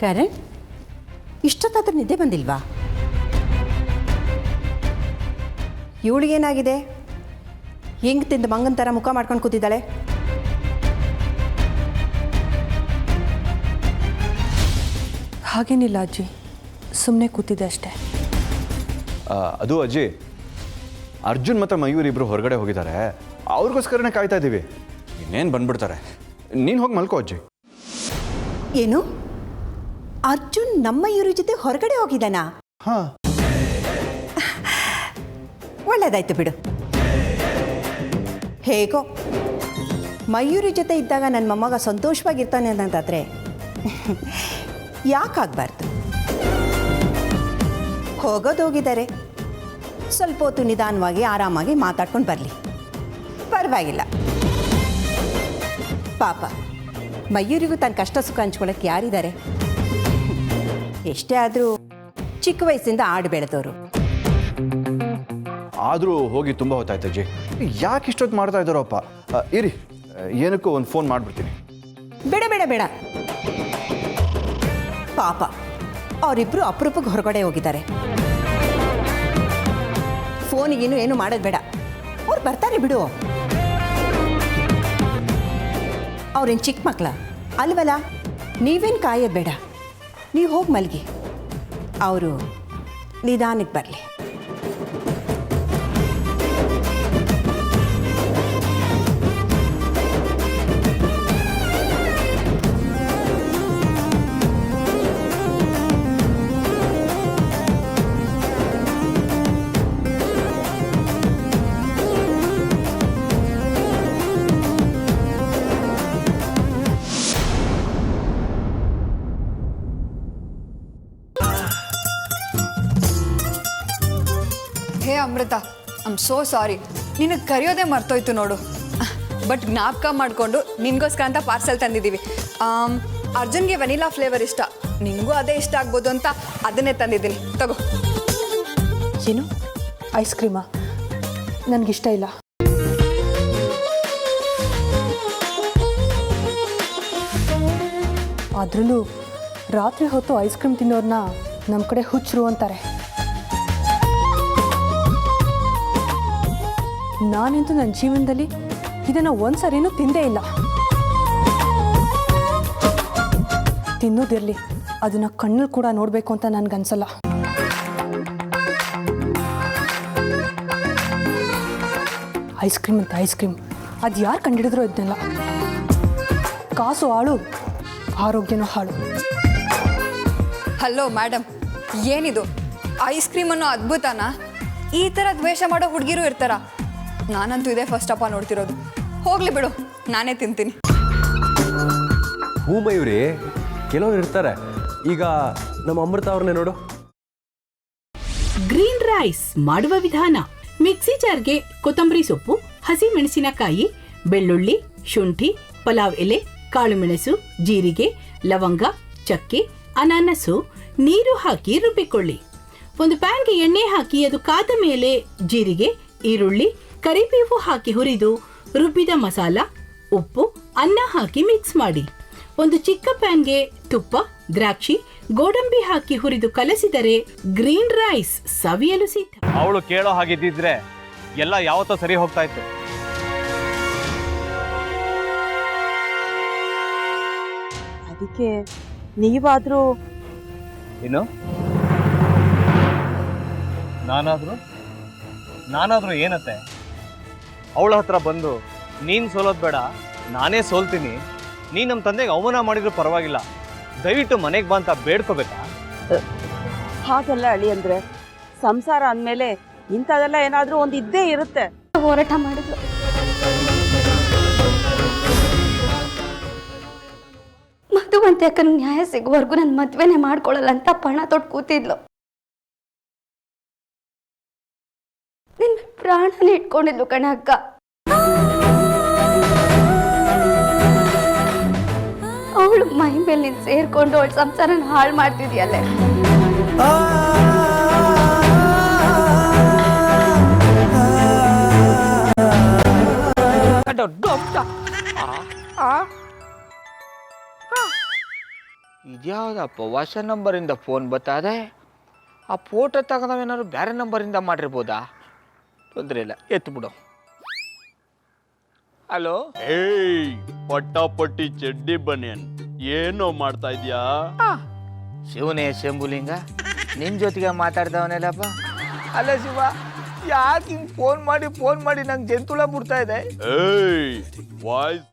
ಕರಣ್, ಇಷ್ಟೊತ್ತಾದ್ರೂ ನಿದ್ದೆ ಬಂದಿಲ್ವಾ? ಇವಳಿಗೇನಾಗಿದೆ? ಹೆಂಗೆ ತಿಂದು ಮಂಗನ ಥರ ಮುಖ ಮಾಡ್ಕೊಂಡು ಕೂತಿದ್ದಾಳೆ? ಹಾಗೇನಿಲ್ಲ ಅಜ್ಜಿ, ಸುಮ್ಮನೆ ಕೂತಿದ್ದೆ ಅಷ್ಟೇ. ಅದು ಅಜ್ಜಿ, ಅರ್ಜುನ್ ಮತ್ತು ಮಯೂರ್ ಇಬ್ಬರು ಹೊರಗಡೆ ಹೋಗಿದ್ದಾರೆ, ಅವ್ರಿಗೋಸ್ಕರನೇ ಕಾಯ್ತಾ ಇದ್ದೀವಿ. ಇನ್ನೇನು ಬಂದ್ಬಿಡ್ತಾರೆ. ನೀನು ಹೋಗಿ ಮಲ್ಕೋ ಅಜ್ಜಿ. ಏನು? ಅರ್ಜುನ್ ನಮ್ಮ ಇವ್ರ ಜೊತೆ ಹೊರಗಡೆ ಹೋಗಿದ್ದಾನಾ? ಹಾಂ, ಒಳ್ಳೇದಾಯ್ತು ಬಿಡು. ಹೇಗೋ ಮಯೂರಿ ಜೊತೆ ಇದ್ದಾಗ ನನ್ನ ಮೊಮ್ಮಗ ಸಂತೋಷವಾಗಿರ್ತಾನೆ ಅನ್ನೋದಾದರೆ ಯಾಕಾಗಬಾರ್ದು. ಹೋಗೋದೋಗಿದ್ದಾರೆ, ಸ್ವಲ್ಪ ಹೊತ್ತು ನಿಧಾನವಾಗಿ ಆರಾಮಾಗಿ ಮಾತಾಡ್ಕೊಂಡು ಬರಲಿ, ಪರವಾಗಿಲ್ಲ. ಪಾಪ ಮಯೂರಿಗೂ ತನ್ನ ಕಷ್ಟ ಸುಖ ಹಂಚ್ಕೊಳ್ಳೋಕ್ಕೆ ಯಾರಿದ್ದಾರೆ? ಎಷ್ಟೇ ಆದರೂ ಚಿಕ್ಕ ವಯಸ್ಸಿಂದ ಆಡು ಬೆಳೆದವರು. ಆದರೂ ಹೋಗಿ ತುಂಬ ಹೊತ್ತಾಯ್ತು ಅಜ್ಜಿ. ಯಾಕೆ ಇಷ್ಟೊತ್ತು ಮಾಡ್ತಾ ಇದ್ದಾರಪ್ಪ? ಇರಿ, ಏನಕ್ಕೂ ಒಂದು ಫೋನ್ ಮಾಡಿಬಿಡ್ತೀನಿ. ಬೇಡ ಬೇಡ ಬೇಡ, ಪಾಪ ಅವರಿಬ್ಬರು ಅಪರೂಪಕ್ಕೆ ಹೊರಗಡೆ ಹೋಗಿದ್ದಾರೆ. ಫೋನಿಗೇನು ಏನು ಮಾಡೋದು ಬೇಡ, ಅವ್ರು ಬರ್ತಾರೆ ಬಿಡು. ಅವ್ರೇನು ಚಿಕ್ಕ ಮಕ್ಕಳ ಅಲ್ವಲ್ಲ? ನೀವೇನು ಕಾಯೋದು ಬೇಡ, ನೀವು ಹೋಗಿ ಮಲಗಿ, ಅವರು ನಿಧಾನಕ್ಕೆ ಬರಲಿ. ಹೇ ಅಮೃತ, ಐಮ್ ಸೋ ಸಾರಿ, ನಿನಗೆ ಕರೆಯೋದೇ ಮರ್ತೋಯ್ತು ನೋಡು. ಬಟ್ ಜ್ಞಾಪಕ ಮಾಡಿಕೊಂಡು ನಿನಗೋಸ್ಕರ ಅಂತ ಪಾರ್ಸೆಲ್ ತಂದಿದ್ದೀವಿ. ಅರ್ಜುನ್ಗೆ ವೆನಿಲಾ ಫ್ಲೇವರ್ ಇಷ್ಟ, ನಿನಗೂ ಅದೇ ಇಷ್ಟ ಆಗ್ಬೋದು ಅಂತ ಅದನ್ನೇ ತಂದಿದ್ದೀನಿ, ತಗೋ. ಏನು ಐಸ್ ಕ್ರೀಮಾ? ನನಗಿಷ್ಟ ಇಲ್ಲ. ಅದರಲ್ಲೂ ರಾತ್ರಿ ಹೊತ್ತು ಐಸ್ ಕ್ರೀಮ್ ತಿನ್ನೋರನ್ನ ನಮ್ಮ ಕಡೆ ಹುಚ್ಚರು ಅಂತಾರೆ. ನಾನಂತೂ ನನ್ನ ಜೀವನದಲ್ಲಿ ಇದನ್ನು ಒಂದ್ಸರಿನೂ ತಿಂದೇ ಇಲ್ಲ. ತಿನ್ನೋದಿರಲಿ, ಅದನ್ನು ಕಣ್ಣಲ್ಲಿ ಕೂಡ ನೋಡಬೇಕು ಅಂತ ನನಗನ್ಸಲ್ಲ. ಐಸ್ ಕ್ರೀಮ್ ಅಂತ ಐಸ್ ಕ್ರೀಮ್, ಅದು ಯಾರು ಕಂಡಿಡಿದ್ರು ಇದನ್ನೆಲ್ಲ. ಕಾಸು ಹಾಳು, ಆರೋಗ್ಯನೂ ಹಾಳು. ಹಲೋ ಮೇಡಮ್, ಏನಿದು ಐಸ್ ಕ್ರೀಮ್ ಅನ್ನೋ ಅದ್ಭುತನಾ? ಈ ಥರ ದ್ವೇಷ ಮಾಡೋ ಹುಡುಗಿರು ಇರ್ತಾರ? ನಾನಂತೂ ಇದೇ ಫಸ್ಟ್ ಅಪ್ಪ ನೋಡ್ತಿರೋದು. ಹೋಗ್ಲಿ ಬಿಡು, ನಾನೇ ತಿಂತೀನಿ. ಹೂ ಮಯೂರಿ, ಕೆಲವರು ಇರ್ತಾರೆ. ಈಗ ನಮ್ಮ ಅಮೃತ ಅವ್ರನ್ನೇ ನೋಡು. ಗ್ರೀನ್ ರೈಸ್ ಮಾಡುವ ವಿಧಾನ: ಮಿಕ್ಸಿ ಜಾರ್ಗೆ ಕೊತ್ತಂಬರಿ ಸೊಪ್ಪು, ಹಸಿ ಮೆಣಸಿನಕಾಯಿ, ಬೆಳ್ಳುಳ್ಳಿ, ಶುಂಠಿ, ಪಲಾವ್ ಎಲೆ, ಕಾಳುಮೆಣಸು, ಜೀರಿಗೆ, ಲವಂಗ, ಚಕ್ಕೆ, ಅನಾನಸು, ನೀರು ಹಾಕಿ ರುಬ್ಬಿಕೊಳ್ಳಿ. ಒಂದು ಪ್ಯಾನ್ಗೆ ಎಣ್ಣೆ ಹಾಕಿ ಅದು ಕಾದ ಮೇಲೆ ಜೀರಿಗೆ, ಈರುಳ್ಳಿ, ಕರಿಬೇವು ಹಾಕಿ ಹುರಿದು ರುಬ್ಬಿದ ಮಸಾಲ, ಉಪ್ಪು, ಅನ್ನ ಹಾಕಿ ಮಿಕ್ಸ್ ಮಾಡಿ. ಒಂದು ಚಿಕ್ಕ ಪ್ಯಾನ್ಗೆ ತುಪ್ಪ, ದ್ರಾಕ್ಷಿ, ಗೋಡಂಬಿ ಹಾಕಿ ಹುರಿದು ಕಲಸಿದರೆ ಗ್ರೀನ್ ರೈಸ್ ಸವಿಯಲು ಸಿದ್ಧ. ಅವಳು ಕೇಳೋ ಹಾಗಿದ್ದಿದ್ರೆ ಎಲ್ಲ ಯಾವತ್ತೋ ಸರಿ ಹೋಗ್ತಾ ಇತ್ತು. ಅದಕ್ಕೆ ನೀವಾದ್ರೂ ಏನು? ನಾನಾದ್ರೂ ಏನತ್ತೆ? ಅವಳ ಹತ್ರ ಬಂದು ನೀನು ಸೋಲೋದು ಬೇಡ, ನಾನೇ ಸೋಲ್ತೀನಿ, ನೀ ನಮ್ಮ ತಂದೆಗೆ ಅವಮಾನ ಮಾಡಿದ್ರು ಪರವಾಗಿಲ್ಲ, ದಯವಿಟ್ಟು ಮನೆಗೆ ಬಾ ಅಂತ ಬೇಡ್ಕೋಬೇಕಾ? ಹಾಗೆಲ್ಲ ಅಳಿ ಅಂದ್ರೆ ಸಂಸಾರ ಅಂದಮೇಲೆ ಇಂಥದೆಲ್ಲ ಏನಾದ್ರೂ ಒಂದು ಇದ್ದೇ ಇರುತ್ತೆ. ಹೋರಾಟ ಮಾಡಿದ್ಲು. ಮಧುವಂತೆ ಅಕ್ಕನ ನ್ಯಾಯ ಸಿಗುವವರೆಗೂ ನನ್ನ ಮದ್ವೆನೇ ಮಾಡ್ಕೊಳ್ಳಲ್ಲ ಅಂತ ಪಣ ತೊಟ್ಟು ಕೂತಿದ್ಲು. ನಿನ್ನ ಪ್ರಾಣನೇ ಇಟ್ಕೊಂಡಿದ್ಲು ಕಣ ಅಕ್ಕ. ಅವಳು ಮೈ ಮೇಲೆ ನೀನು ಸೇರ್ಕೊಂಡು ಅವಳ ಸಂಸಾರನ ಹಾಳು ಮಾಡ್ತಿದ್ಯಲ್ಲೇ. ಇದ್ಯಾವುದಪ್ಪ ಹೊಸ ನಂಬರಿಂದ ಫೋನ್ ಬತ್ತದೆ. ಆ ಫೋಟೋ ತಗೊಂಡವೇನಾದ್ರು ಬೇರೆ ನಂಬರಿಂದ ಮಾಡಿರ್ಬೋದಾ? ತೊಂದರೆ ಇಲ್ಲ, ಎತ್ಬಿಡು. ಹಲೋ, ಏಯ್ ಪಟ್ಟಾಪಟ್ಟಿ ಚಡ್ಡಿ ಬನಿಯನ್, ಏನೋ ಮಾಡ್ತಾ ಇದ್ಯಾ? ಶಿವನೇ ಶಂಭುಲಿಂಗ, ನಿನ್ನ ಜೊತೆಗೆ ಮಾತಾಡ್ದವನೇಲಪ್ಪ. ಅಲ್ಲ ಶಿವ, ಯಾಕೆ ಹಿಂಗೆ ಫೋನ್ ಮಾಡಿ ನಂಗೆ ಜಂತುಳ ಬಿಡ್ತಾ ಇದೆ? ಏಯ್ ವಾಯ್ಸ್